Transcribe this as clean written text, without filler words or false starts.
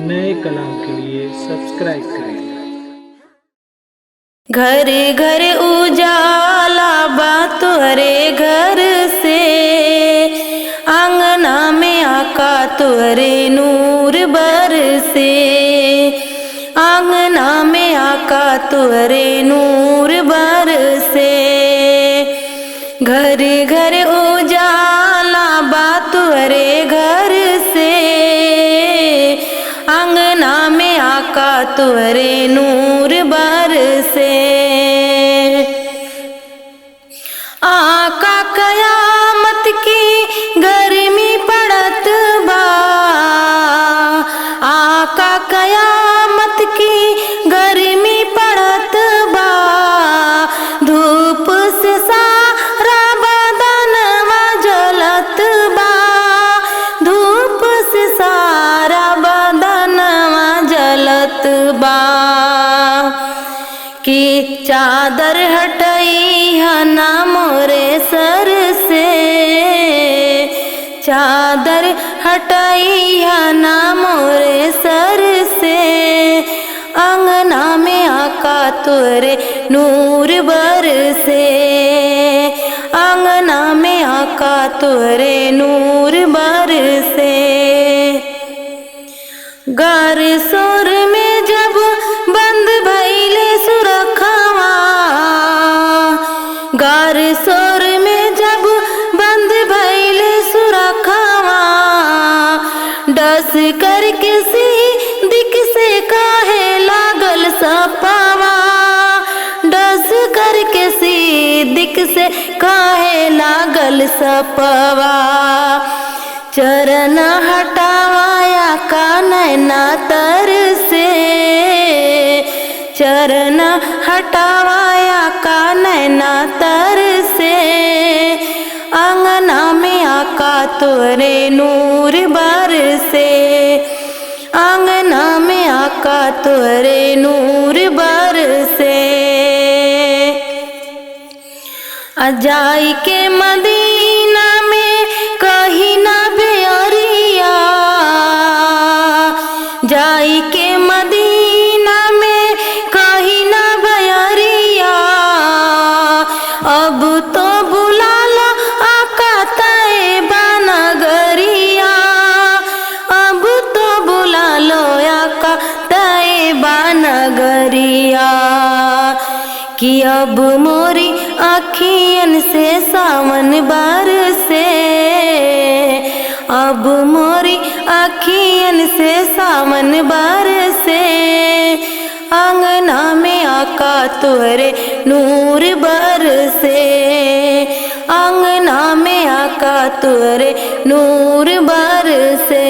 नए कलाम के लिए सब्सक्राइब करें। घर घर उजाला बा तुहरे घर से, आंगना में आका तुहरे नूर बरसे। आंगना में आका तुहरे नूर बरसे। घर घर उजाला बा तुहरे घर से, आंगना में आका तुहरे नूर बरसे। आका कयामत की गर्मी पड़त बा, आका कयामत की गर्मी पड़त बा। धूप से सारा बदनवा जलत बा, धूप से सारा बदनवा जलत बा। कि चादर हटई ना मोरे सर से, चादर हटई ना मोरे सर से। आंगना में आका तुहरे नूर बरसे, आंगना में आका तुहरे नूर बरसे। गार सोर में जब बंद भइले सुरखवा, गार सोर में जब बंद भइले सुरखवा। डस कर किसी दिक से काहे लागल सपावा, डस कर किसी दिक से काहे लागल सपवा। चरण हटावाया का नैना तर से, चरण हटावाया का नैना तर से। आंगना में आका तुहरे नूर बरसे, आंगना में आका तुहरे नूर बरसे। अजाई के मदीना में कहीं ना बेअरिया, जाई के मदीना में कहीं ना बेअरिया। अब तो बुला लो आका तैयबा नगरिया, अब तो बुला लो आका तैयबा नगरिया। कि अब मोरी अखियन से सावन बरसे, अब मोरी अखियन से सावन बरसे। आंगना में आका तुहरे नूर बरसे, आंगना में आका तुहरे नूर बरसे।